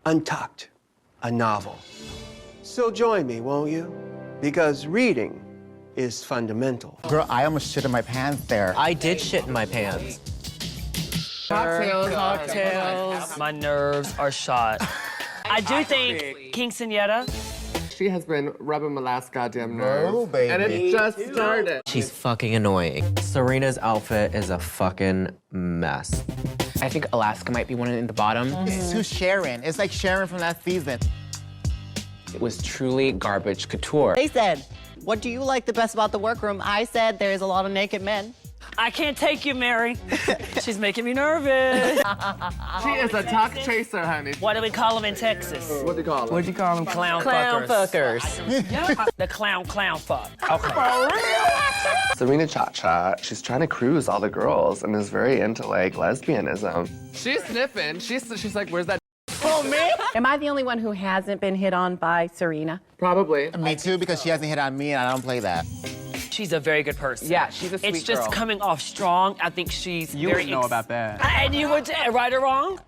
Untucked, a novel. So join me, won't you? Because reading is fundamental. Girl, I almost shit in my pants there. I did shit in my pants. Cocktails. My nerves are shot. I do think quinceañera. She has been rubbing my last goddamn nerve. No, baby. And it just started. She's fucking annoying. Serena's outfit is a fucking mess. I think Alaska might be one in the bottom. It's too Sharon. It's like Sharon from last season. It was truly garbage couture. They said, what do you like the best about the workroom? I said, there's a lot of naked men. I can't take you, Mary. She's making me nervous. She is a talk chaser, honey. What do we call them in Texas? What do you call her? What'd you call them? Clown fuckers. The clown fuck. Okay. Serena Cha-Cha, she's trying to cruise all the girls and is very into, like, lesbianism. She's sniffing. She's like, where's that? Am I the only one who hasn't been hit on by Serena? Probably. Me too, because she hasn't hit on me and I don't play that. She's a very good person. Yeah, she's a sweet It's just girl. coming off strong. I think she's You very would know about that. And you would, right or wrong?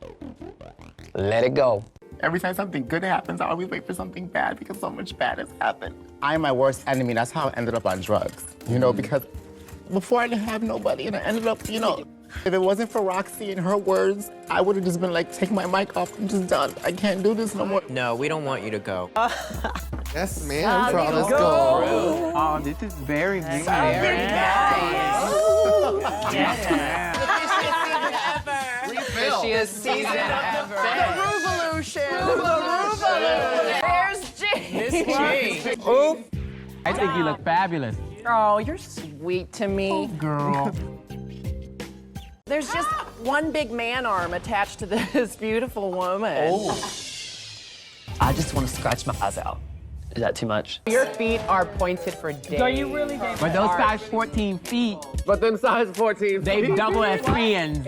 Let it go. Every time something good happens, I always wait for something bad because so much bad has happened. I'm my worst enemy. That's how I ended up on drugs. You know, because before I didn't have nobody and I ended up, you know, if it wasn't for Roxy and her words, I would have just been like, take my mic off, I'm just done. I can't do this no more. No, we don't want you to go. Yes, ma'am, for all this gold. Oh, this is very nice. Very nice. Refill. She is season ever. There's G. Oop. I think you look fabulous. Oh, you're sweet to me. Girl. There's just one big man arm attached to this beautiful woman. I just want to scratch my eyes out. Is that too much? Your feet are pointed for days. Are you really gay? But those size 14 feet, But then size 14. they double as friends.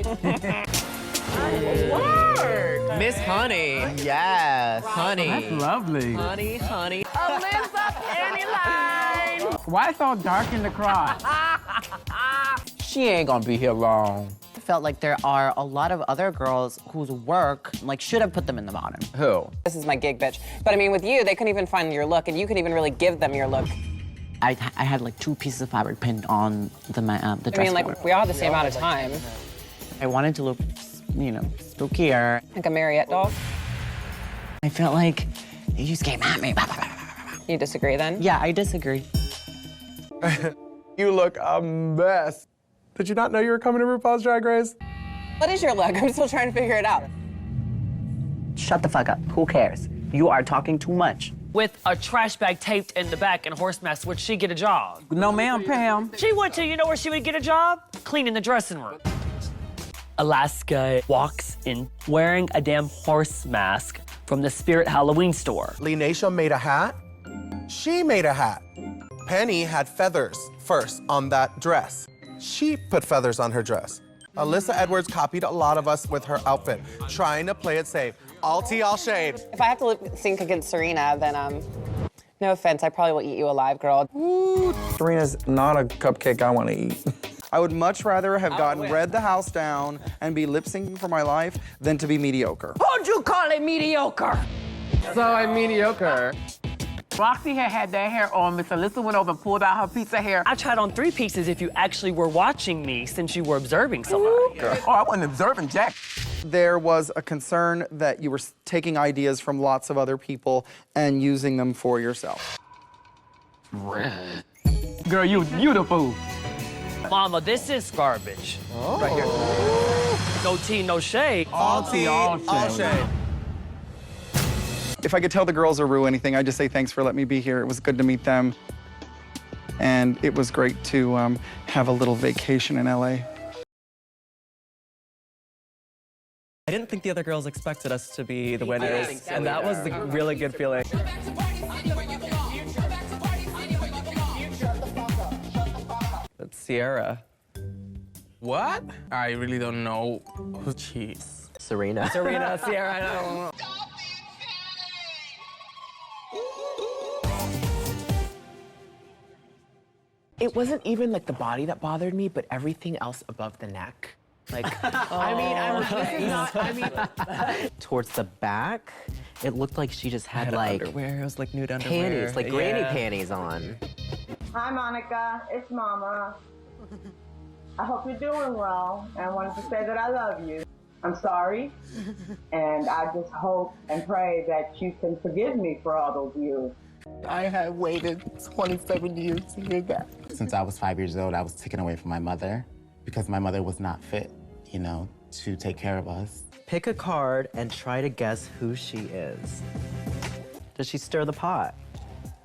Miss Honey. Yes. Honey. That's lovely. Honey. Alyssa Pennyline. Why so dark in the cross? She ain't gonna be here long. I felt like there are a lot of other girls whose work should have put them in the bottom. Who? This is my gig, bitch. But I mean, with you, they couldn't even find your look, and you couldn't even really give them your look. I had like 2 pieces of fabric pinned on the dress. I mean, like, we all had the same amount of time. I wanted to look, you know, spookier. Like a Mariette doll. I felt like you just came at me. You disagree then? Yeah, I disagree. You look a mess. Did you not know you were coming to RuPaul's Drag Race? What is your look? I'm still trying to figure it out. Shut the fuck up. Who cares? You are talking too much. With a trash bag taped in the back and a horse mask, would she get a job? No, ma'am, Pam. She would too. You know where she would get a job? Cleaning the dressing room. Alaska walks in wearing a damn horse mask from the Spirit Halloween store. Lenacia made a hat. She made a hat. Penny had feathers first on that dress. She put feathers on her dress. Alyssa Edwards copied a lot of us with her outfit, trying to play it safe. All tea, all shade. If I have to lip sync against Serena, then, no offense, I probably will eat you alive, girl. Serena's not a cupcake I want to eat. I would much rather have gotten Red the House Down and be lip syncing for my life than to be mediocre. Who'd you call it mediocre? So I'm mediocre. Roxy had that hair on. Miss Alyssa went over and pulled out her piece of hair. I tried on 3 pieces if you actually were watching me since you were observing somebody. Oh, I wasn't observing Jack. There was a concern that you were taking ideas from lots of other people and using them for yourself. Girl, you beautiful. Mama, this is garbage. Oh. Right here. No tea, no shade. All tea, all shade. If I could tell the girls or Ru anything, I'd just say thanks for letting me be here. It was good to meet them. And it was great to have a little vacation in LA. I didn't think the other girls expected us to be the winners, and that was the really good feeling. That's Sierra. What? I really don't know who she is. Serena. Serena, Sierra, I don't know. It wasn't even like the body that bothered me, but everything else above the neck. Like, this is not, towards the back, it looked like she just had like underwear. It was like nude underwear. panties, like granny Yeah. panties on. Hi, Monica. It's Mama. I hope you're doing well, and I wanted to say that I love you. I'm sorry, and I just hope and pray that you can forgive me for all those years. I have waited 27 years to hear that. Since I was 5 years old, I was taken away from my mother because my mother was not fit, you know, to take care of us. Pick a card and try to guess who she is. Does she stir the pot?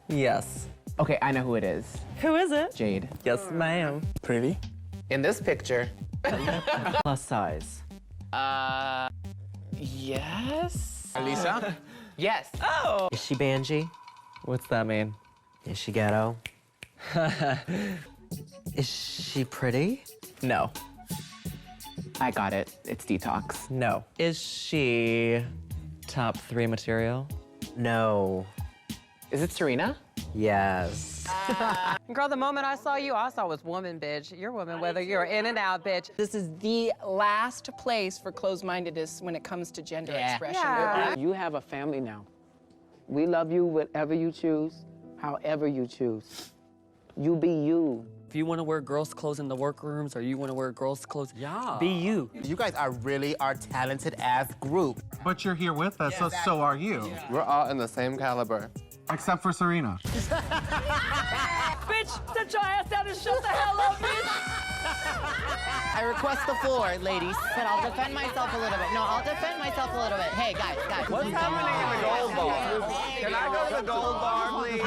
Yes. Okay, I know who it is. Who is it? Jade. Yes, ma'am. Pretty. In this picture. Plus size. Yes. Alicia? Yes. Oh. Is she Banji? What's that mean? Is she ghetto? Is she pretty? No. I got it. It's detox. No. Is she top 3 material? No. Is it Serena? Yes. Girl, the moment I saw you, all I saw was woman, bitch. You're woman, whether you're in and out, bitch. This is the last place for closed-mindedness when it comes to gender expression. Yeah. You have a family now. We love you whatever you choose, however you choose. You be you. If you want to wear girls' clothes in the workrooms or you want to wear girls' clothes, be you. You guys are really our talented ass group. But you're here with us, so are you. We're all in the same caliber. Except for Serena. Bitch, sit your ass down and shut the hell up, bitch. I request the floor, ladies. But I'll defend myself a little bit. No, I'll defend myself a little bit. Hey, guys. What's happening in the gold bar? Can I go to the gold bar, please?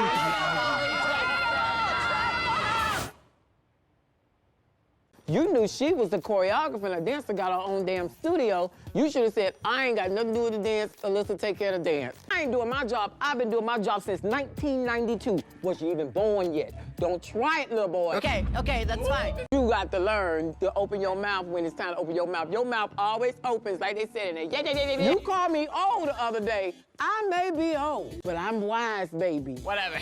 You knew she was the choreographer and a dancer, got her own damn studio. You should have said, I ain't got nothing to do with the dance, Alyssa take care of the dance. I ain't doing my job. I've been doing my job since 1992. Was she even born yet? Don't try it, little boy. Okay, that's fine. You got to learn to open your mouth when it's time to open your mouth. Your mouth always opens, like they said in there. Yeah. You called me old the other day. I may be old, but I'm wise, baby. Whatever.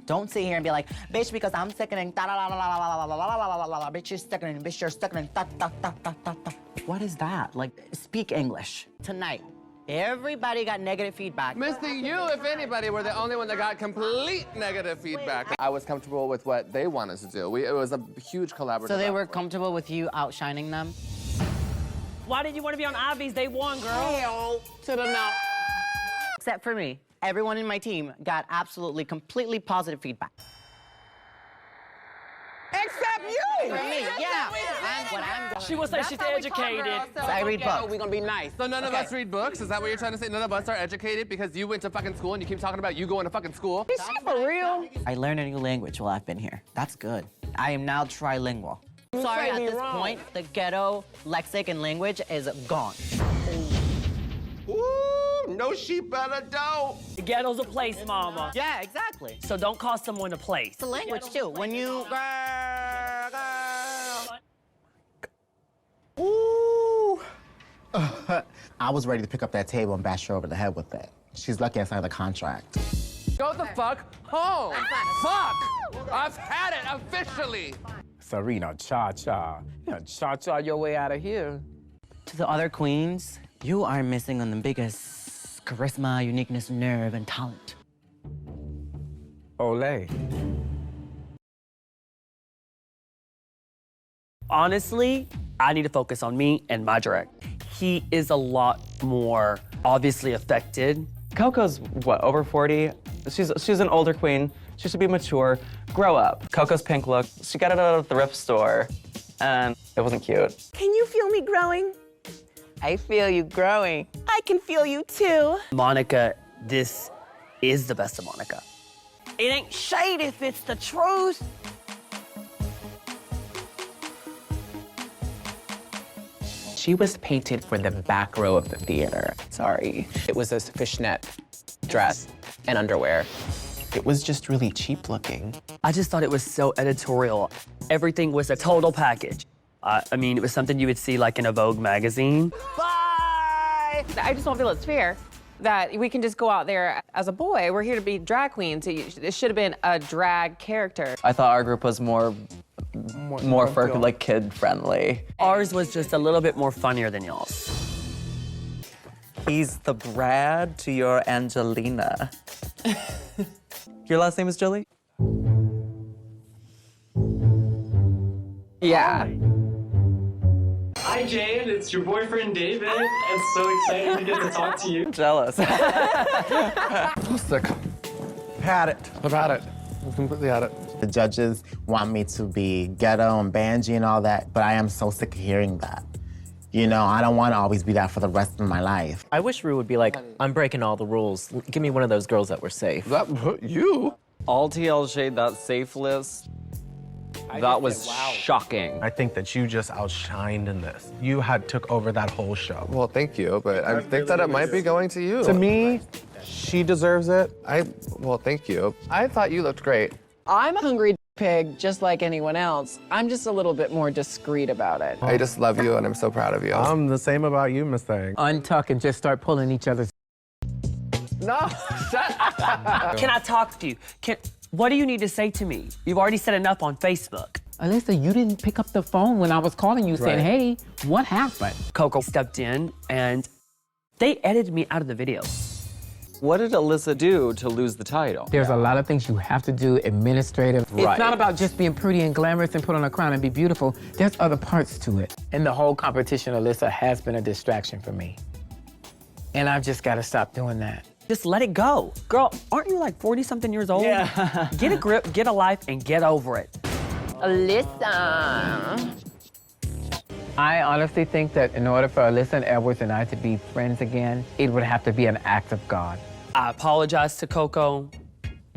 Don't sit here and be like, bitch, because I'm sickening, da la la la la la la la la la la la la, bitch, you're sickening, bitch, you're sickening, da da da da da da. What is that? Like, speak English. Tonight, everybody got negative feedback. Missing you, if anybody, were the only one that got complete negative feedback. I was comfortable with what they wanted to do. It was a huge collaborative So they were effort. comfortable with you outshining them? Why did you want to be on Obvious? They won, girl. Hell to the no. Except for me. Everyone in my team got absolutely, completely positive feedback. Except you. For me, yeah. She was like she's educated. I read books. We're gonna be nice. So none of us read books? Is that what you're trying to say? None of us are educated because you went to fucking school and you keep talking about you going to fucking school? Is she for real? I learned a new language while I've been here. That's good. I am now trilingual. Sorry, at this point, the ghetto lexic and language is gone. Ooh, no, she better don't. The ghetto's a place, mama. Yeah, exactly. So don't call someone a place. It's a language, too. When you... Ooh. I was ready to pick up that table and bash her over the head with it. She's lucky I signed the contract. Go the fuck home. Fuck. I've had it officially. Serena, cha-cha. Cha-cha your way out of here. To the other queens, you are missing on the biggest charisma, uniqueness, nerve, and talent. Olay. Honestly, I need to focus on me and my direct. He is a lot more obviously affected. Coco's, what, over 40? She's an older queen. She should be mature. Grow up. Coco's pink look, she got it out of the thrift store, and it wasn't cute. Can you feel me growing? I feel you growing. I can feel you too. Monica, this is the best of Monica. It ain't shade if it's the truth. She was painted for the back row of the theater. Sorry. It was a fishnet dress and underwear. It was just really cheap looking. I just thought it was so editorial. Everything was a total package. I mean, it was something you would see like in a Vogue magazine. Bye! I just don't feel it's fair that we can just go out there as a boy. We're here to be drag queens. It should have been a drag character. I thought our group was more for like kid friendly. Ours was just a little bit more funnier than y'all's. He's the Brad to your Angelina. Your last name is Jolie? Yeah. Hi, Jade. It's your boyfriend, David. I'm so excited to get to talk to you. I'm jealous. I'm sick. Had it. I've had it. I've completely had it. The judges want me to be ghetto and banji and all that, but I am so sick of hearing that. You know, I don't want to always be that for the rest of my life. I wish Rue would be like, I'm breaking all the rules. Give me one of those girls that were safe. You? All TL Shade, that safe list, that was shocking. I think that you just outshined in this. You took over that whole show. Well, thank you, but I think that it might be going to you. To me, she deserves it. Well, thank you. I thought you looked great. I'm a hungry pig, just like anyone else. I'm just a little bit more discreet about it. I just love you, and I'm so proud of you. I'm the same about you, Miss Thing. Untuck and just start pulling each other's. No, shut up. Can I talk to you? What do you need to say to me? You've already said enough on Facebook. Alyssa, you didn't pick up the phone when I was calling you saying, hey, what happened? Coco stepped in and they edited me out of the video. What did Alyssa do to lose the title? There's a lot of things you have to do administrative. Right. It's not about just being pretty and glamorous and put on a crown and be beautiful. There's other parts to it. And the whole competition, Alyssa, has been a distraction for me. And I've just got to stop doing that. Just let it go. Girl, aren't you like 40-something years old? Yeah. Get a grip, get a life, and get over it. Alyssa. I honestly think that in order for Alyssa and Edwards and I to be friends again, it would have to be an act of God. I apologized to Coco.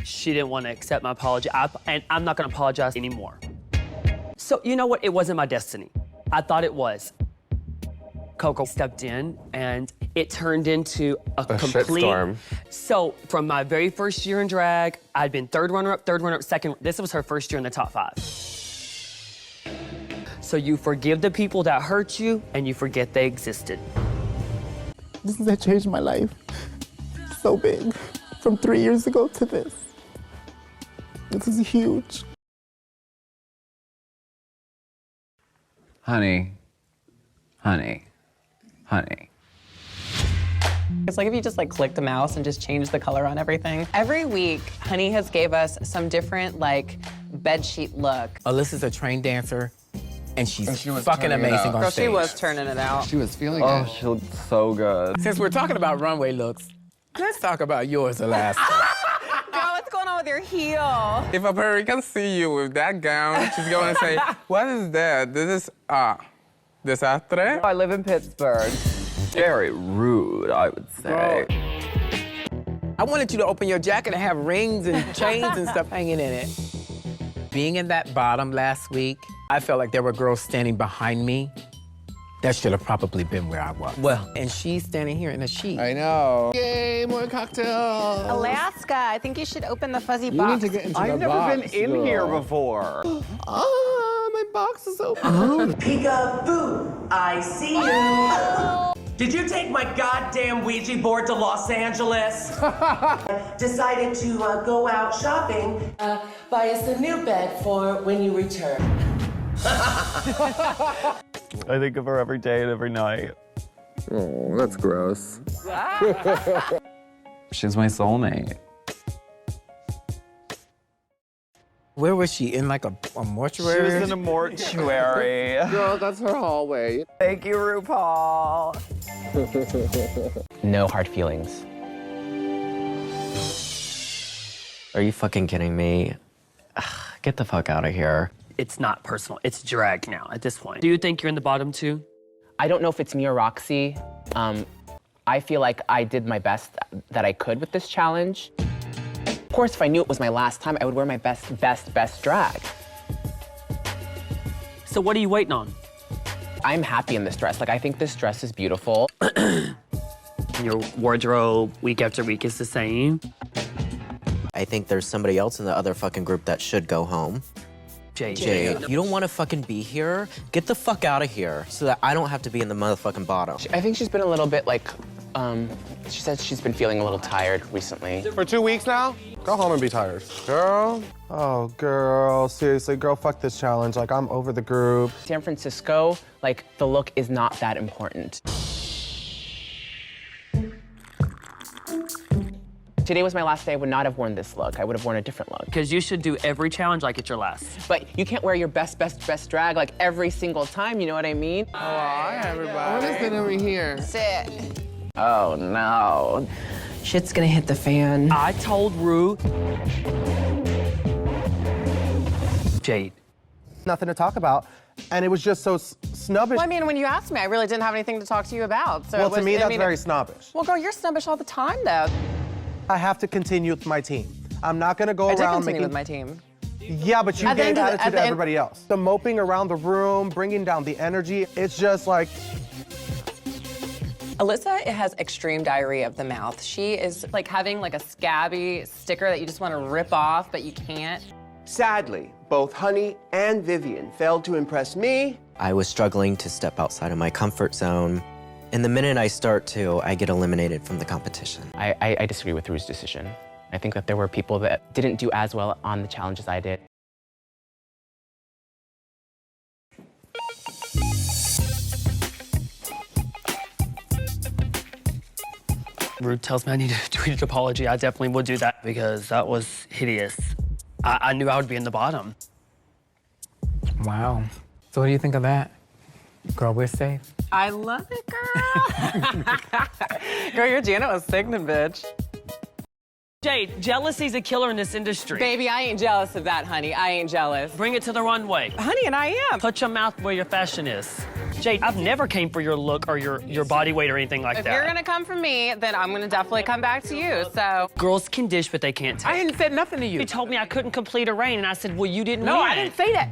She didn't want to accept my apology, and I'm not going to apologize anymore. So, you know what? It wasn't my destiny. I thought it was. Coco stepped in, and it turned into a complete shitstorm. So, from my very first year in drag, I'd been third runner-up, second. This was her first year in the top 5. So you forgive the people that hurt you, and you forget they existed. This has changed my life so big. From 3 years ago to this. This is huge. Honey. It's like if you just like click the mouse and just change the color on everything. Every week, Honey has gave us some different like bedsheet look. Alyssa's a trained dancer, and she's fucking amazing on Girl, stage. she was turning it out. She was feeling Oh, it. she looked so good. Since we're talking about runway looks, let's talk about yours, Alaska. Girl, what's going on with your heel? If a Puerto Rican see you with that gown, she's going to say, what is that? This is, desastre? I live in Pittsburgh. Very rude, I would say. I wanted you to open your jacket and have rings and chains and stuff hanging in it. Being in that bottom last week, I felt like there were girls standing behind me. That should have probably been where I was. Well. And she's standing here in a sheet. I know. Yay, more cocktails. Alaska, I think you should open the fuzzy You box. need to get into I've the never box, been in girl. here before. My box is open. Peekaboo, I see you. Did you take my goddamn Ouija board to Los Angeles? Decided to go out shopping. Buy us a new bed for when you return. I think of her every day and every night. Oh, that's gross. She's my soulmate. Where was she? In like a mortuary? She was in a mortuary. Girl, that's her hallway. Thank you, RuPaul. No hard feelings. Are you fucking kidding me? Ugh, get the fuck out of here. It's not personal. It's drag now at this point. Do you think you're in the bottom 2? I don't know if it's me or Roxy. I feel like I did my best that I could with this challenge. Of course, if I knew it was my last time, I would wear my best drag. So what are you waiting on? I'm happy in this dress. Like, I think this dress is beautiful. Your wardrobe week after week is the same. I think there's somebody else in the other fucking group that should go home. Jade, you don't want to fucking be here? Get the fuck out of here so that I don't have to be in the motherfucking bottom. I think she's been a little bit like She says she's been feeling a little tired recently. For 2 weeks now? Go home and be tired. Girl? Oh, girl, seriously, girl, fuck this challenge. Like, I'm over the group. San Francisco, like, the look is not that important. Today was my last day. I would not have worn this look. I would have worn a different look. Because you should do every challenge like it's your last. But you can't wear your best drag like every single time, you know what I mean? Oh, hi, everybody. What is it over here? Sit. Oh, no. Shit's gonna hit the fan. I told Ru. Jade. Nothing to talk about. And it was just so snobbish. Well, I mean, when you asked me, I really didn't have anything to talk to you about. So Well, it was, to me, I that's mean, very snobbish. Well, girl, you're snobbish all the time, though. I have to continue with my team. I'm not gonna go I did around continue making... with my team. Yeah, but you At the gave end of the- attitude at the to end- everybody else. The moping around the room, bringing down the energy, it's just like... Alyssa has extreme diarrhea of the mouth. She is like having like a scabby sticker that you just want to rip off, but you can't. Sadly, both Honey and Vivian failed to impress me. I was struggling to step outside of my comfort zone. And the minute I start to, I get eliminated from the competition. I disagree with Ru's decision. I think that there were people that didn't do as well on the challenge as I did. Ru tells me I need to tweet an apology. I definitely would do that because that was hideous. I knew I would be in the bottom. Wow. So what do you think of that? Girl, we're safe. I love it, girl. Girl, your Janet was sickening, bitch. Jade, jealousy's a killer in this industry. Baby, I ain't jealous of that, honey. I ain't jealous. Bring it to the runway. Honey, and I am. Put your mouth where your fashion is. Jade, I've never came for your look or your body weight or anything like If that. you're gonna come for me, then I'm gonna definitely come back to you, so. Girls can dish, but they can't take. I hadn't said nothing to you. You told me I couldn't complete a reign, and I said, well, you didn't No, win. I didn't say that.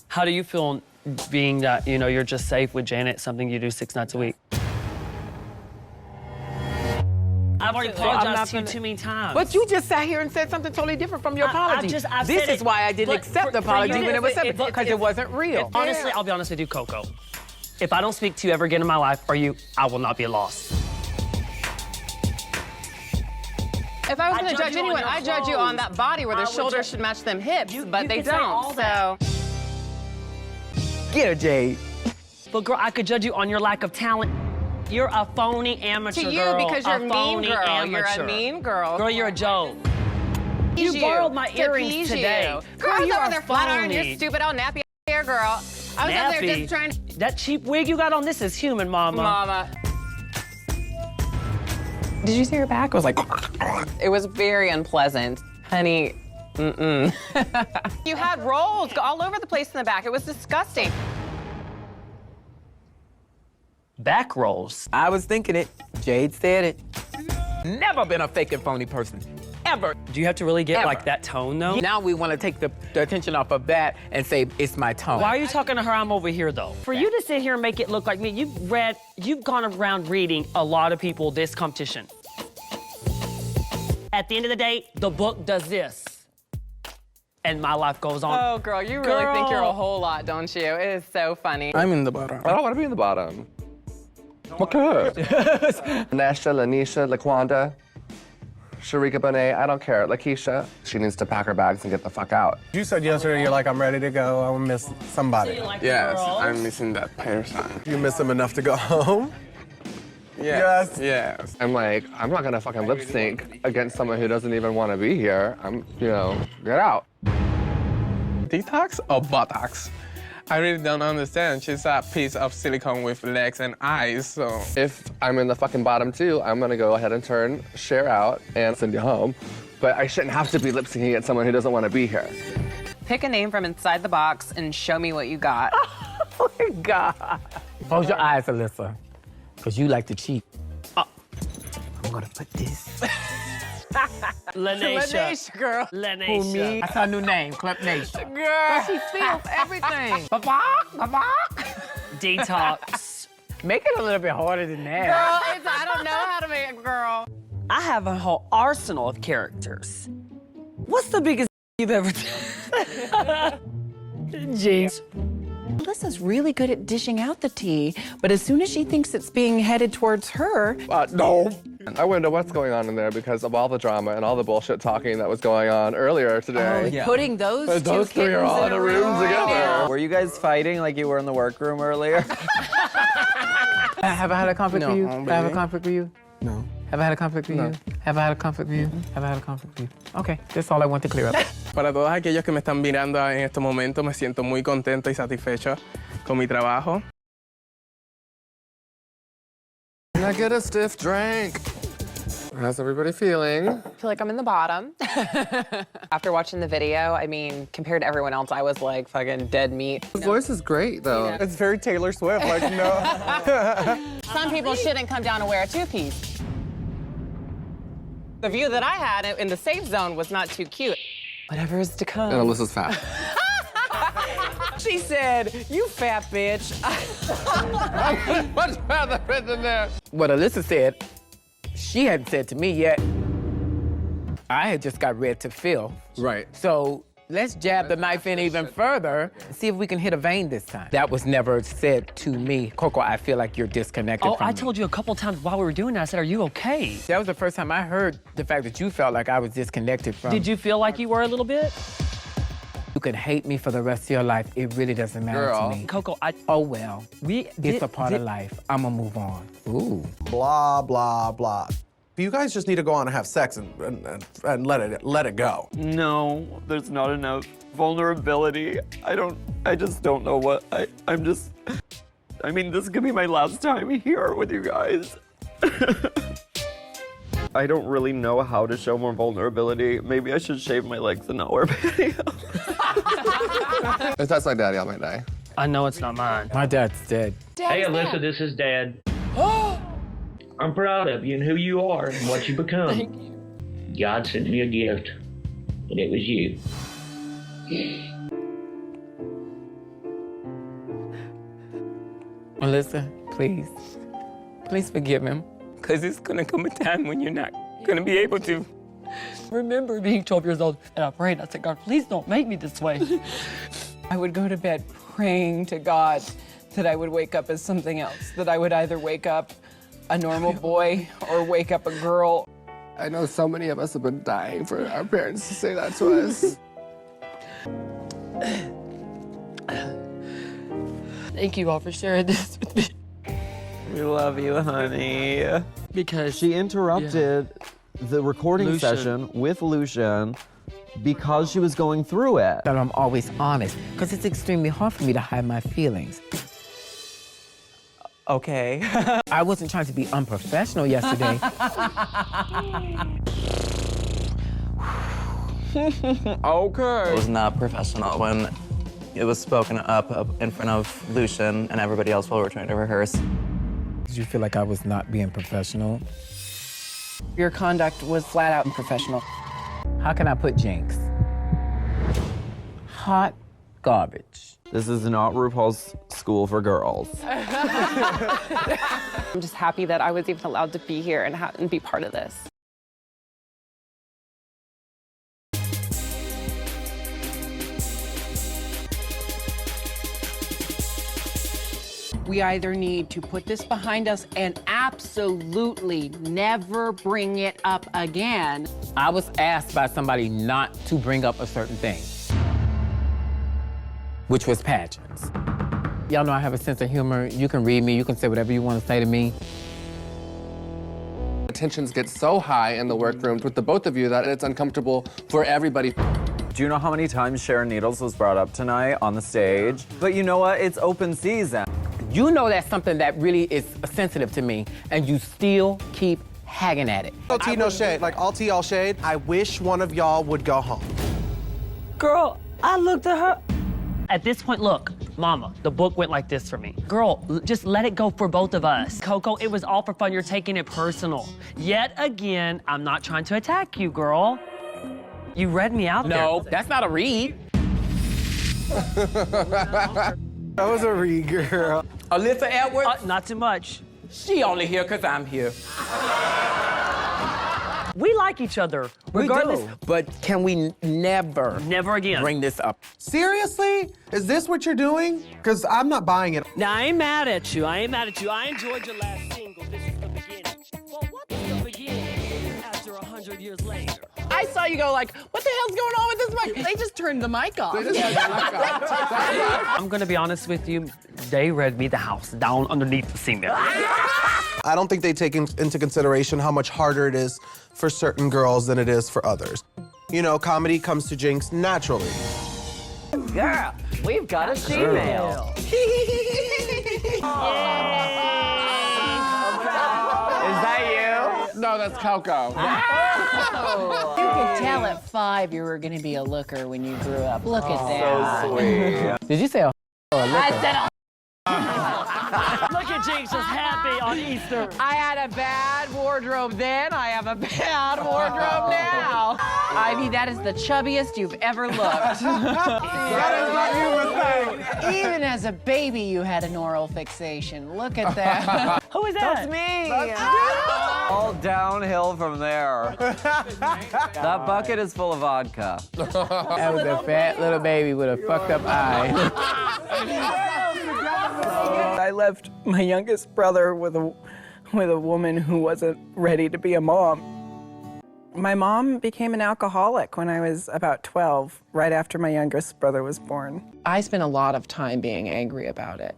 How do you feel being that, you know, you're just safe with Janet, something you do 6 nights a week? I've already apologized to you too many times. But you just sat here and said something totally different from your apology. I've This said is why I didn't accept the apology when it was something, because it wasn't real. Honestly, I'll be honest with you, Coco. If I don't speak to you ever again in my life, or you, I will not be lost. If I was I gonna judge judge you on anyone, your I judge you clothes. on that body where the I would shoulders ju- should match them hips, but you they can say all don't, that. so. Get her, Jade. But girl, I could judge you on your lack of talent. You're a phony amateur, To you, girl. because you're a mean phony girl. Amateur. You're a mean girl. Girl, you're a joke. Tease You borrowed my To earrings tease today. you. Girl, Girl, I was you over are there flat iron your phony. stupid old nappy hair, girl. I was over there Nappy. just trying to. That cheap wig you got on, this is human, mama. Mama. Did you see her back? It was like... It was very unpleasant. Honey, mm-mm. You had rolls all over the place in the back. It was disgusting. Back rolls. I was thinking it. Jade said it. Never been a fake and phony person. Ever. Do you have to really get Ever. like that tone, though? Now we want to take the attention off of that and say it's my tone. Why are you talking to her? I'm over here, though. For you to sit here and make it look like me, you've gone around reading a lot of people this competition. At the end of the day, the book does this. And my life goes on. Oh, girl, you really think you're a whole lot, don't you? It is so funny. I'm in the bottom. I don't want to be in the bottom. Okay. Nesha, Lanisha, Laquanda, Sharika Bonet, I don't care. Lakeisha, she needs to pack her bags and get the fuck out. You said yesterday, you're like, I'm ready to go. I will miss somebody. Yes, I'm missing that person. You miss them enough to go home? Yes. Yes. I'm like, I'm not gonna fucking lip sync against someone who doesn't even want to be here. Get out. Detox or Botox? I really don't understand. She's a piece of silicone with legs and eyes, so. If I'm in the fucking bottom too, I'm gonna go ahead and turn Cher out and send you home. But I shouldn't have to be lip syncing against someone who doesn't want to be here. Pick a name from inside the box and show me what you got. Oh my God. Close your eyes, Alyssa, because you like to cheat. I'm gonna put this. Lanisha. girl. Lanisha. Who, me? That's her new name, Clip Nation. Girl. She feels everything. Ba-bok. Detox. Make it a little bit harder than that. Girl, I don't know how to make it, girl. I have a whole arsenal of characters. What's the biggest you've ever done? Jeez. Alyssa's really good at dishing out the tea, but as soon as she thinks it's being headed towards her... No. I wonder what's going on in there because of all the drama and all the bullshit talking that was going on earlier today. Putting those two three are all in a room together. Were you guys fighting like you were in the workroom earlier? Have I had a conflict with you? Have I had a conflict with you? No. Have I had a conflict with you? Have I had a conflict with you? Have I had a conflict with you? Okay, that's all I want to clear up. Para todos aquellos que me están mirando en este momento, me siento muy contento y satisfecho con mi trabajo. Can I get a stiff drink? How's everybody feeling? I feel like I'm in the bottom. After watching the video, I mean, compared to everyone else, I was like fucking dead meat. His voice is great, though. Yeah. It's very Taylor Swift, like, no. Some people shouldn't come down and wear a two-piece. The view that I had in the safe zone was not too cute. Whatever is to come. And Alyssa's fat. She said, you fat bitch. I'm much rather than there. What Alyssa said, she hadn't said to me yet. I had just got read to Phil. Right. So let's jab the knife in even further and see if we can hit a vein this time. That was never said to me. Coco, I feel like you're disconnected from I me. told you a couple times while we were doing that, I said, are you okay? That was the first time I heard the fact that you felt like I was disconnected from. Did you feel like you were a little bit? You can hate me for the rest of your life. It really doesn't matter to me. Coco, Oh, well. It's a part of life. I'm gonna move on. Ooh. Blah, blah, blah. You guys just need to go on and have sex and let it go. No, there's not enough vulnerability. I just don't know what, I mean, this could be my last time here with you guys. I don't really know how to show more vulnerability. Maybe I should shave my legs and not wear pantyhose. If that's my daddy, I might die. I know it's not mine. My dad's dead. Hey, Alyssa, this is Dad. I'm proud of you and who you are and what you become. Thank you. God sent me a gift, and it was you. Alyssa, please. Please forgive him. Because it's going to come a time when you're not going to be able to. I remember being 12 years old, and I prayed. I said, God, please don't make me this way. I would go to bed praying to God that I would wake up as something else, that I would either wake up a normal boy or wake up a girl. I know so many of us have been dying for our parents to say that to us. Thank you all for sharing this with me. We love you, honey. Because she interrupted the recording session with Lucian because she was going through it. That I'm always honest, because it's extremely hard for me to hide my feelings. Okay. I wasn't trying to be unprofessional yesterday. Okay. It was not professional when it was spoken up in front of Lucian and everybody else while we were trying to rehearse. Did you feel like I was not being professional? Your conduct was flat out unprofessional. How can I put jinx? Hot garbage. This is not RuPaul's school for girls. I'm just happy that I was even allowed to be here and be part of this. We either need to put this behind us and absolutely never bring it up again. I was asked by somebody not to bring up a certain thing, which was pageants. Y'all know I have a sense of humor. You can read me, you can say whatever you want to say to me. Tensions get so high in the workrooms with the both of you that it's uncomfortable for everybody. Do you know how many times Sharon Needles was brought up tonight on the stage? But you know what? It's open season. You know that's something that really is sensitive to me, and you still keep hagging at it. All tea, no shade. Like, all tea, all shade. I wish one of y'all would go home. Girl, I looked at her. At this point, look, Mama, the book went like this for me. Girl, just let it go for both of us. Coco, it was all for fun. You're taking it personal. Yet again, I'm not trying to attack you, girl. You read me out there. No, that's not a read. That was a read, girl. Alyssa Edwards? Not too much. She only here because I'm here. We like like each other, regardless. We do, but can we never again bring this up? Seriously? Is this what you're doing? Because I'm not buying it. Now, I ain't mad at you. I enjoyed your last single. This is the beginning. Well, what's the beginning after 100 years later? I saw you go like, what the hell's going on with this mic? They just turned the mic off. I'm gonna be honest with you. They read me the house down underneath the cement. I don't think they take into consideration how much harder it is for certain girls than it is for others. You know, comedy comes to Jinx naturally. Girl, we've got a female. Is that you? No, that's Coco. You could tell at 5 you were going to be a looker when you grew up. Look at that. So sweet. Did you say a I said a Look at Jinx just happy on Easter. I had a bad wardrobe then. I have a bad wardrobe now. Ivy, that is the chubbiest you've ever looked. That is what you would think. Even as a baby, you had an oral fixation. Look at that. Who is that? That's me. All downhill from there. That bucket is full of vodka. That was a fat little baby with a fucked up eye. I left my youngest brother with a woman who wasn't ready to be a mom. My mom became an alcoholic when I was about 12, right after my youngest brother was born. I spent a lot of time being angry about it.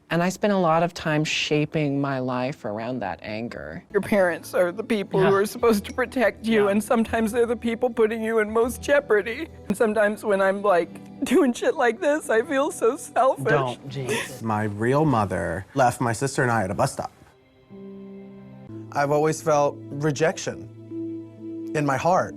And I spent a lot of time shaping my life around that anger. Your parents are the people who are supposed to protect you, and sometimes they're the people putting you in most jeopardy. And sometimes when I'm like doing shit like this, I feel so selfish. Don't, Jinx. My real mother left my sister and I at a bus stop. I've always felt rejection in my heart.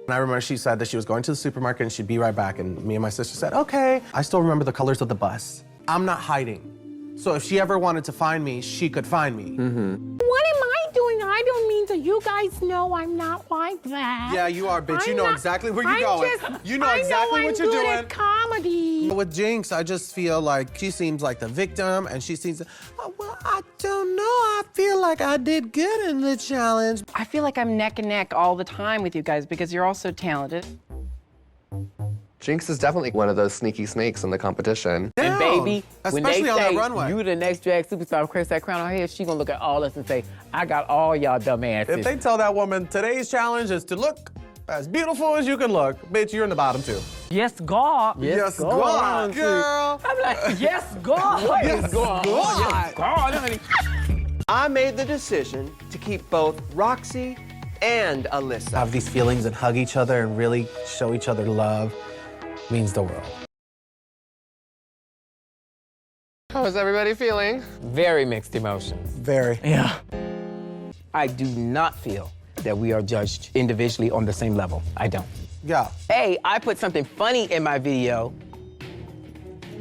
And I remember she said that she was going to the supermarket and she'd be right back, and me and my sister said, okay. I still remember the colors of the bus. I'm not hiding. So if she ever wanted to find me, she could find me. What am I doing? I don't mean to. You guys know I'm not like that. Yeah, you are, bitch. You know exactly where you're going. You know exactly what you're doing. I'm good at comedy. With Jinx, I just feel like she seems like the victim, and she seems, oh, well, I don't know. I feel like I did good in the challenge. I feel like I'm neck and neck all the time with you guys because you're all so talented. Jinx is definitely one of those sneaky snakes in the competition. And baby, when they Especially on say that runway. you the next drag superstar, Chris that crown on her head, she gonna look at all us and say, I got all y'all dumb asses. If they tell that woman today's challenge is to look as beautiful as you can look, bitch, you're in the bottom two. Yes, God. Yes, God, girl. I'm like, yes, God. Yes, God. Yes, God, honey. I made the decision to keep both Roxy and Alyssa. Have these feelings and hug each other and really show each other love means the world. How is everybody feeling? Very mixed emotions. Very. Yeah. I do not feel that we are judged individually on the same level. I don't. Yeah. Hey, I put something funny in my video,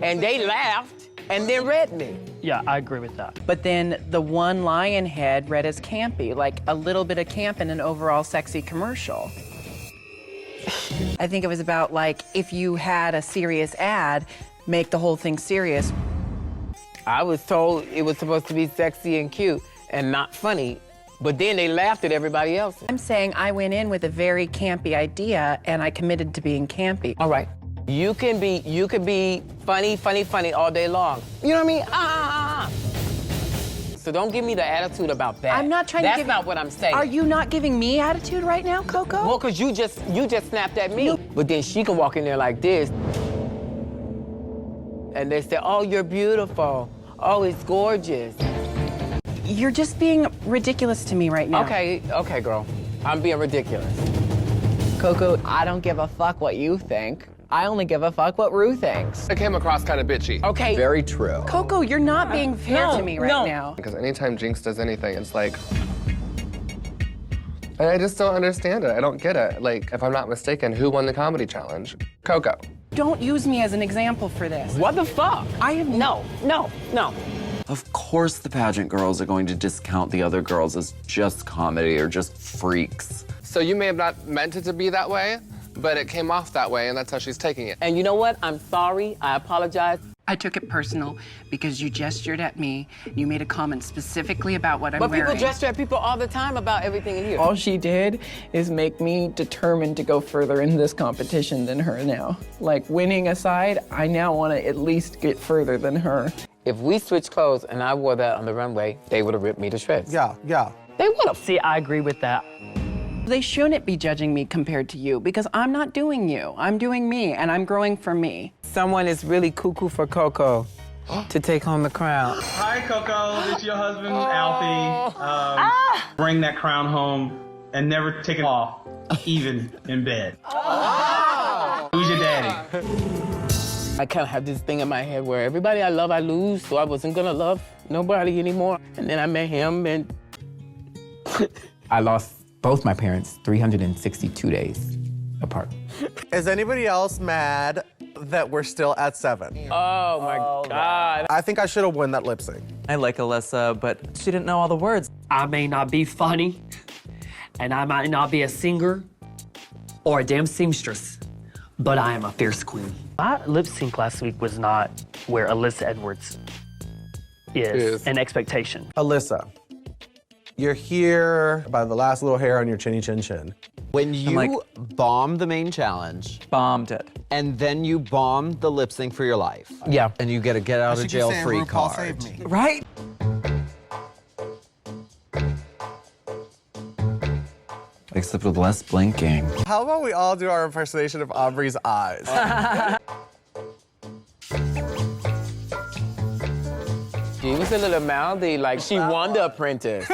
and they laughed and then read me. Yeah, I agree with that. But then the one lion head read as campy, like a little bit of camp in an overall sexy commercial. I think it was about like, if you had a serious ad, make the whole thing serious. I was told it was supposed to be sexy and cute and not funny, but then they laughed at everybody else. I'm saying I went in with a very campy idea and I committed to being campy. All right. You can be funny all day long. You know what I mean? So don't give me the attitude about that. I'm not trying to give. That's not what I'm saying. Are you not giving me attitude right now, Coco? Well, because you just snapped at me. But then she can walk in there like this. And they say, oh, you're beautiful. Oh, it's gorgeous. You're just being ridiculous to me right now. Okay, girl. I'm being ridiculous. Coco, I don't give a fuck what you think. I only give a fuck what Rue thinks. It came across kind of bitchy. Okay. Very true. Coco, you're not being fair to me right now. Because anytime Jinx does anything, it's like, I just don't understand it. I don't get it. Like, if I'm not mistaken, who won the comedy challenge? Coco. Don't use me as an example for this. What the fuck? I am No. Of course the pageant girls are going to discount the other girls as just comedy or just freaks. So you may have not meant it to be that way, but it came off that way, and that's how she's taking it. And you know what? I'm sorry. I apologize. I took it personal because you gestured at me. You made a comment specifically about what I'm wearing. But people gesture at people all the time about everything in here. All she did is make me determined to go further in this competition than her now. Like, winning aside, I now want to at least get further than her. If we switched clothes and I wore that on the runway, they would have ripped me to shreds. Yeah, yeah. They would have. See, I agree with that. They shouldn't be judging me compared to you because I'm not doing you. I'm doing me, and I'm growing for me. Someone is really cuckoo for Coco to take home the crown. Hi, Coco. This is your husband, Alfie. Bring that crown home and never take it off, even in bed. Who's your daddy? I kind of have this thing in my head where everybody I love, I lose, so I wasn't gonna love nobody anymore. And then I met him, and I lost both my parents 362 days apart. Is anybody else mad that we're still at 7? Oh my God. I think I should have won that lip sync. I like Alyssa, but she didn't know all the words. I may not be funny, and I might not be a singer or a damn seamstress, but I am a fierce queen. My lip sync last week was not where Alyssa Edwards is an expectation. Alyssa, you're here by the last little hair on your chinny chin chin. When you bombed the main challenge. Bombed it. And then you bombed the lip sync for your life. Yeah. And you get a get out of jail free card. Saved me. Right? Except with less blinking. How about we all do our impersonation of Aubrey's eyes? She was a little mouthy, like she won The Apprentice.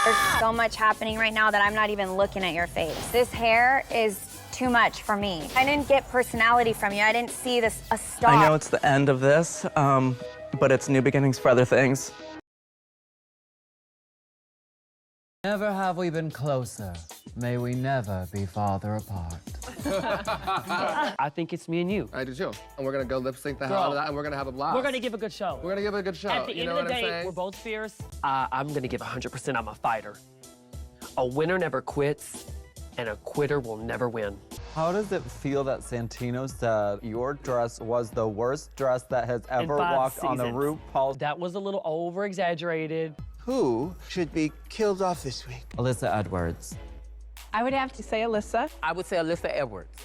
There's so much happening right now that I'm not even looking at your face. This hair is too much for me. I didn't get personality from you. I didn't see a star. I know it's the end of this, but it's new beginnings for other things. Never have we been closer. May we never be farther apart. I think it's me and you. I do too. And we're gonna go lip sync the hell out of that, and we're gonna have a blast. We're gonna give a good show. We're gonna give it a good show. At the you end know of the what I'm day, saying? we're both fierce. I'm gonna give 100%. I'm a fighter. A winner never quits, and a quitter will never win. How does it feel that Santino said your dress was the worst dress that has ever In 5 walked on the seasons. RuPaul's? That was a little over-exaggerated. Who should be killed off this week? Alyssa Edwards. I would have to say Alyssa. I would say Alyssa Edwards.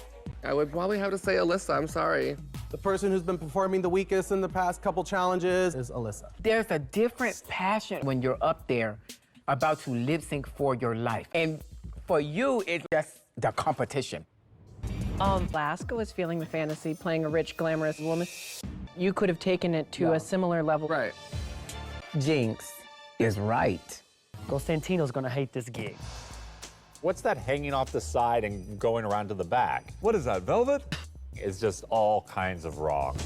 I would probably have to say Alyssa, I'm sorry. The person who's been performing the weakest in the past couple challenges is Alyssa. There's a different passion when you're up there about to lip sync for your life. And for you, it's just the competition. Alaska was feeling the fantasy, playing a rich, glamorous woman. You could have taken it to a similar level. Right. Jinx is right. Go Santino's gonna hate this gig. What's that hanging off the side and going around to the back? What is that, velvet? It's just all kinds of wrong.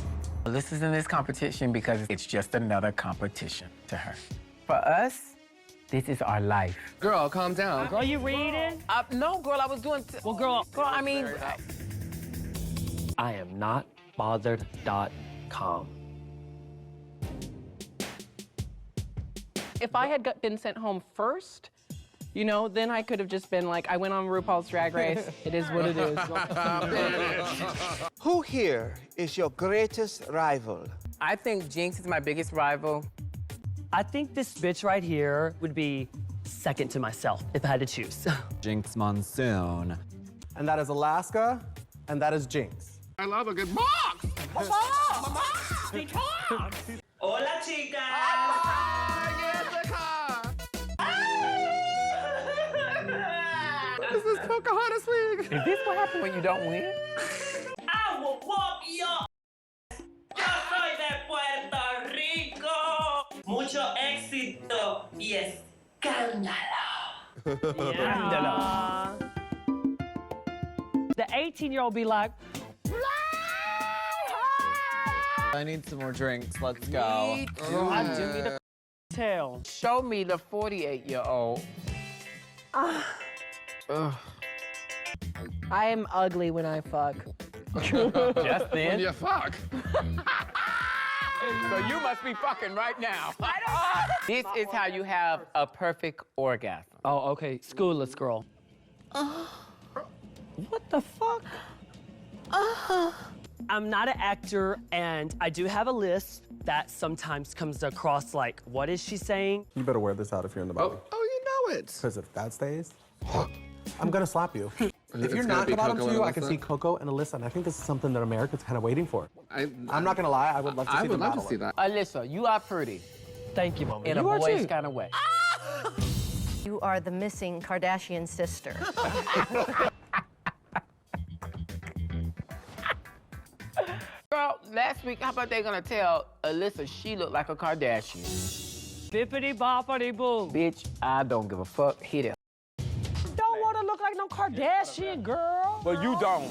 Alyssa's in this competition because it's just another competition to her. For us, this is our life. Girl, calm down. Girl, you reading? No, girl, I was doing... Well, girl, I mean... I am not bothered.com. If I had been sent home first, you know, then I could have just been like, I went on RuPaul's Drag Race. It is what it is. Who here is your greatest rival? I think Jinx is my biggest rival. I think this bitch right here would be second to myself if I had to choose. Jinx Monsoon. And that is Alaska, and that is Jinx. I love a good box. Hola, chicas. This is Pocahontas League. Is this what happens when you don't win? I will whoop you. Yo soy de Puerto Rico. Mucho éxito y escándalo. Yeah. The 18-year-old be like, I need some more drinks. Let's go. I do need a tail. Show me the 48-year-old. I am ugly when I fuck. Just then? When you fuck. So you must be fucking right now. This is how you have a perfect orgasm. Oh, okay. Schoolless girl. What the fuck? I'm not an actor, and I do have a list that sometimes comes across like, what is she saying? You better wear this out if you're in the bottom. Oh, you know it. Because if that stays, I'm gonna slap you. If you're It's not gonna be the bottom Coco and two, I can Alyssa? see Coco and Alyssa, and I think this is something that America's kind of waiting for. I'm not gonna lie, I would love to see them battle it. Alyssa, you are pretty. Thank you, Mama. In a You are boyish too. kind of way. You are the missing Kardashian sister. Girl, last week, how about they gonna tell Alyssa she looked like a Kardashian? Bippity boppity boo. Bitch, I don't give a fuck. Hit it. Don't want to look like no Kardashian, girl. But you don't.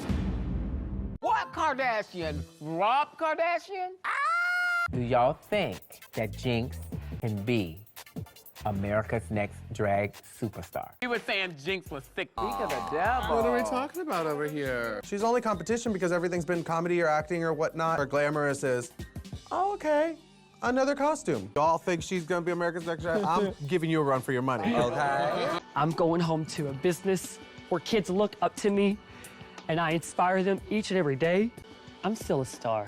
What Kardashian? Rob Kardashian? Do y'all think that Jinx can be America's next drag superstar? We were saying Jinx was sick. Speak of the devil. What are we talking about over here? She's only competition because everything's been comedy or acting or whatnot. Or glamorous is, oh, okay, another costume. Y'all think she's gonna be America's next drag? I'm giving you a run for your money, okay? I'm going home to a business where kids look up to me and I inspire them each and every day. I'm still a star.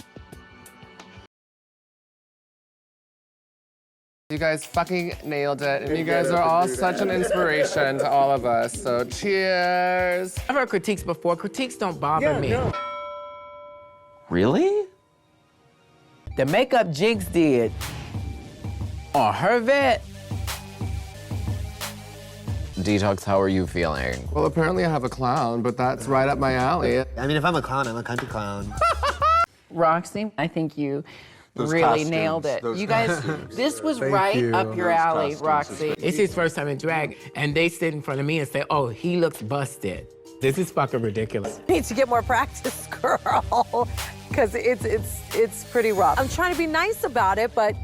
You guys fucking nailed it, and you guys are all such an inspiration to all of us, so cheers. I've heard critiques before. Critiques don't bother me. No. Really? The makeup Jinx did on her vet. Detox, how are you feeling? Well, apparently I have a clown, but that's right up my alley. I mean, if I'm a clown, I'm a country clown. Roxy, I think you Those really costumes, nailed it. those You guys, costumes. this was Thank right you. up your Those alley, costumes, Roxy. It's his first time in drag, and they sit in front of me and say, oh, he looks busted. This is fucking ridiculous. Need to get more practice, girl, because it's pretty rough. I'm trying to be nice about it, but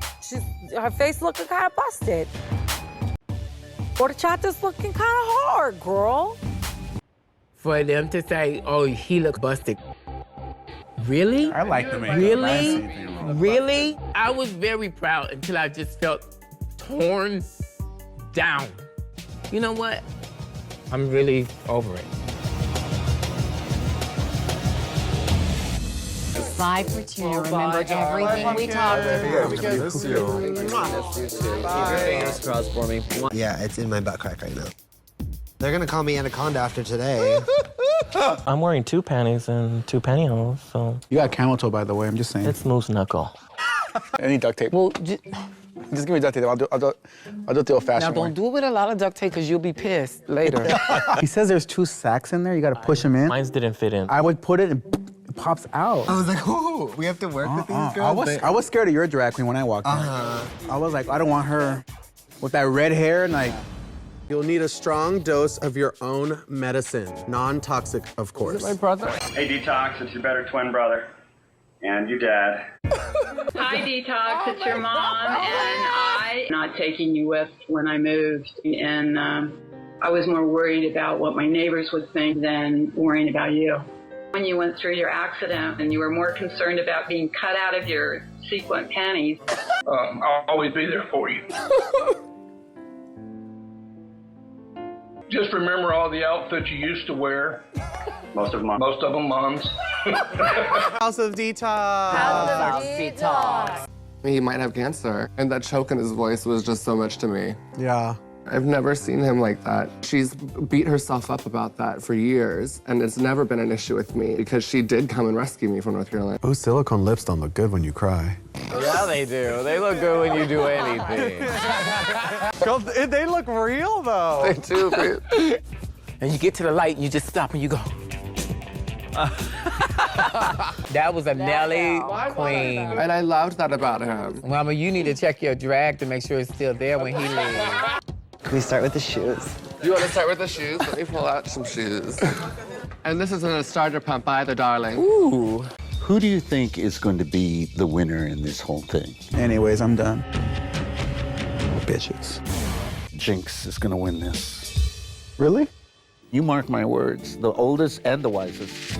her face looking kind of busted. Horchata's looking kind of hard, girl. For them to say, oh, he looks busted. Really? I like the makeup. Really? I didn't see anything wrong with Really? I was very proud until I just felt torn down. You know what? I'm really over it. Bye for dinner. Remember everything we talked about. Keep your fingers crossed for me. Yeah, it's in my butt crack right now. They're gonna call me Anaconda after today. I'm wearing 2 panties and 2 pantyhose, so. You got camel toe, by the way. I'm just saying. It's moose knuckle. I need duct tape. Well, just give me duct tape. I'll do it the old-fashioned Now, way. don't do it with a lot of duct tape, because you'll be pissed later. He says there's 2 sacks in there. You got to push them in. Mine didn't fit in. I would put it and it pops out. I was like, ooh, we have to work with these girls. I was scared of your drag queen when I walked in. I was like, I don't want her with that red hair and like. You'll need a strong dose of your own medicine, non-toxic, of course. my brother? Hey, Detox, it's your better twin brother. And your dad. Hi, Detox. It's your mom, and I not taking you with when I moved, and I was more worried about what my neighbors would think than worrying about you. When you went through your accident, and you were more concerned about being cut out of your sequin panties. I'll always be there for you. Just remember all the outfits you used to wear. Most of them moms. House of Detox. Detox. He might have cancer, and that choke in his voice was just so much to me. Yeah. I've never seen him like that. She's beat herself up about that for years, and it's never been an issue with me because she did come and rescue me from North Carolina. Those silicone lips don't look good when you cry. Yeah, they do. They look good when you do anything. Girl, they look real, though. They do, babe. And you get to the light, and you just stop and you go. That was a Nelly queen. And I loved that about him. Mama, you need to check your drag to make sure it's still there when he leaves. Can we start with the shoes? You want to start with the shoes? Let me pull out some shoes. And this isn't a starter pump either, darling. Ooh. Who do you think is going to be the winner in this whole thing? Anyways, I'm done. Bitches. Jinx is going to win this. Really? You mark my words. The oldest and the wisest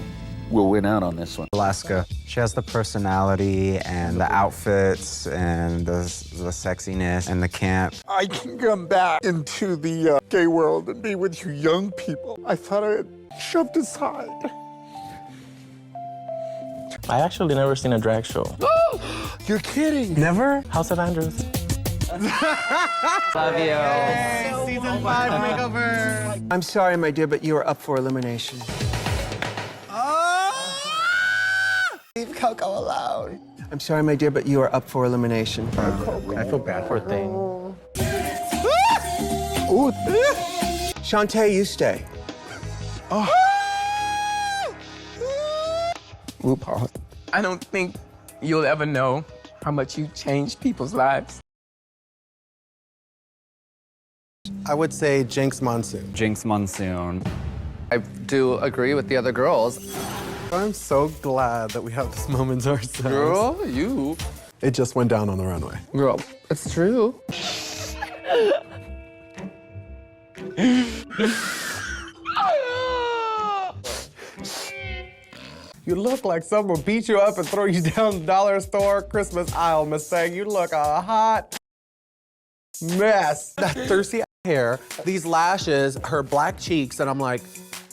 will win out on this one. Alaska. She has the personality and the outfits and the sexiness and the camp. I can come back into the gay world and be with you young people. I thought I had shoved aside. I actually never seen a drag show. You're kidding. Never? House of Andrews. Love you. Season 5 makeover. I'm sorry, my dear, but you are up for elimination. Leave Coco alone. I'm sorry, my dear, but you are up for elimination. I feel bad for thing. Ooh. Shantae, you stay. RuPaul, I don't think you'll ever know how much you changed people's lives. I would say Jinx Monsoon. Jinx Monsoon. I do agree with the other girls. I'm so glad that we have this moment ourselves. Girl, you. It just went down on the runway. Girl, it's true. You look like someone beat you up and throw you down the dollar store Christmas aisle, Miss Sang. You look a hot mess. That thirsty hair, these lashes, her black cheeks, and I'm like,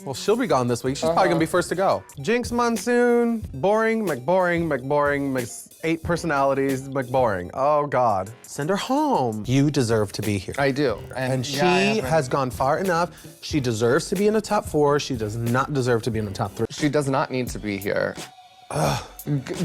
well, she'll be gone this week. She's probably gonna be first to go. Jinx Monsoon, boring, McBoring, 8 personalities, McBoring. Oh God, send her home. You deserve to be here. I do. And she has gone far enough. She deserves to be in the top 4. She does not deserve to be in the top 3. She does not need to be here.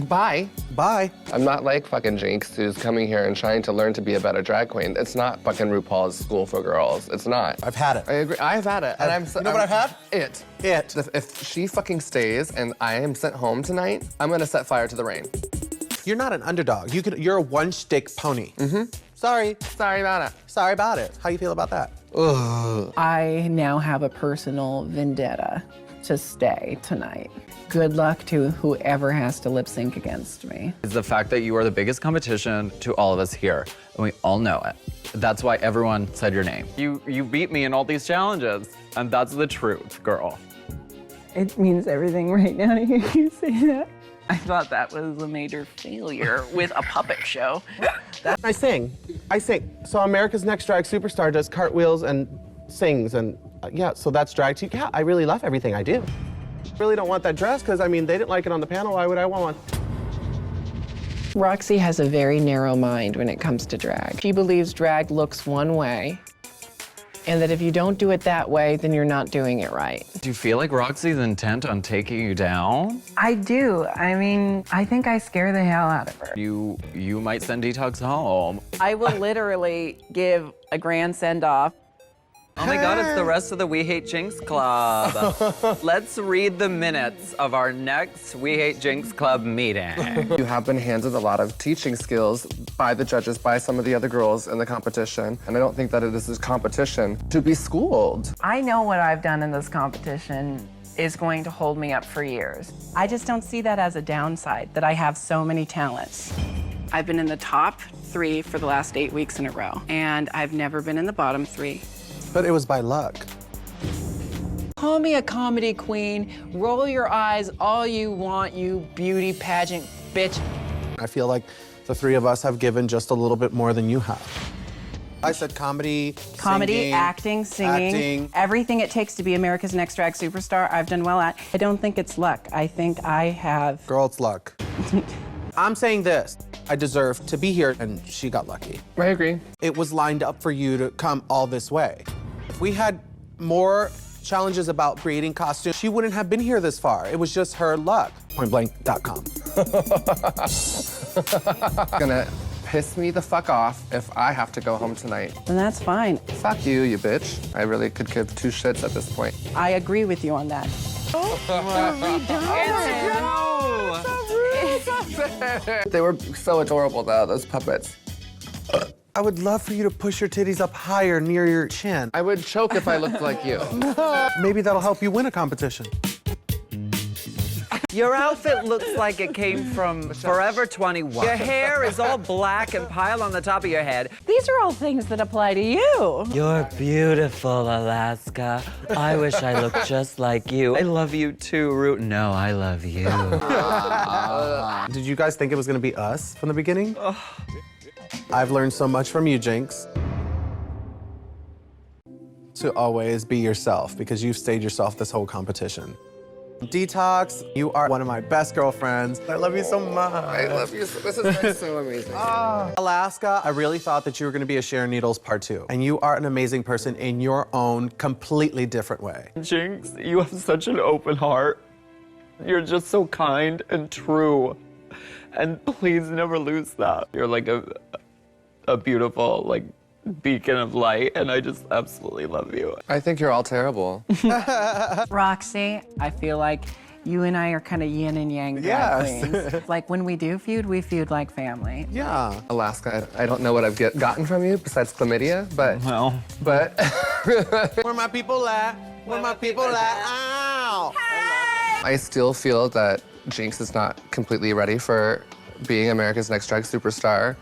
Bye. Bye. I'm not like fucking Jinx who's coming here and trying to learn to be a better drag queen. It's not fucking RuPaul's School for Girls. It's not. I've had it. I agree. I've had it. And you know what I've had? It. It. If she fucking stays and I am sent home tonight, I'm gonna set fire to the rain. You're not an underdog. You're a one-stick pony. Sorry. Sorry about it. Sorry about it. How you feel about that? Ugh. I now have a personal vendetta to stay tonight. Good luck to whoever has to lip sync against me. It's the fact that you are the biggest competition to all of us here, and we all know it. That's why everyone said your name. You beat me in all these challenges, and that's the truth, girl. It means everything right now to hear you say that. I thought that was a major failure with a puppet show. I sing. So America's Next Drag Superstar does cartwheels and sings, and yeah, so that's drag too. Yeah, I really love everything I do. Really don't want that dress because, I mean, they didn't like it on the panel. Why would I want one? Roxy has a very narrow mind when it comes to drag. She believes drag looks one way, and that if you don't do it that way, then you're not doing it right. Do you feel like Roxy's intent on taking you down? I do. I mean, I think I scare the hell out of her. You might send Detox home. I will literally give a grand send-off. Oh my God, it's the rest of the We Hate Jinx Club. Let's read the minutes of our next We Hate Jinx Club meeting. You have been handed a lot of teaching skills by the judges, by some of the other girls in the competition, and I don't think that it is a competition to be schooled. I know what I've done in this competition is going to hold me up for years. I just don't see that as a downside, that I have so many talents. I've been in the top 3 for the last 8 weeks in a row, and I've never been in the bottom 3. But it was by luck. Call me a comedy queen, roll your eyes all you want, you beauty pageant bitch. I feel like the 3 of us have given just a little bit more than you have. I said comedy, singing, acting, singing, everything it takes to be America's Next Drag Superstar, I've done well at. I don't think it's luck. I think I have... Girl, it's luck. I'm saying this. I deserve to be here, and she got lucky. I agree. It was lined up for you to come all this way. If we had more challenges about creating costumes, she wouldn't have been here this far. It was just her luck. Pointblank.com. Gonna piss me the fuck off if I have to go home tonight. And that's fine. Fuck you, you bitch. I really could give 2 shits at this point. I agree with you on that. They were so adorable though, those puppets. I would love for you to push your titties up higher near your chin. I would choke if I looked like you. Maybe that'll help you win a competition. Your outfit looks like it came from Forever 21. Your hair is all black and piled on the top of your head. These are all things that apply to you. You're beautiful, Alaska. I wish I looked just like you. I love you too, Root. No, I love you. Did you guys think it was gonna be us from the beginning? I've learned so much from you, Jinx. To always be yourself, because you've stayed yourself this whole competition. Detox, you are one of my best girlfriends. I love you so much. I love you. This is so amazing. Alaska, I really thought that you were gonna be a Sharon Needles part 2. And you are an amazing person in your own completely different way. Jinx, you have such an open heart. You're just so kind and true. And please never lose that. You're like a beautiful, like, beacon of light, and I just absolutely love you. I think you're all terrible. Roxy, I feel like you and I are kind of yin and yang drag queens. Like when we do feud, we feud like family. Yeah. Alaska, I don't know what I've gotten from you besides chlamydia, but... Well. But... Where my people at? Where my people at? Ow! I still feel that Jinx is not completely ready for being America's Next Drag Superstar.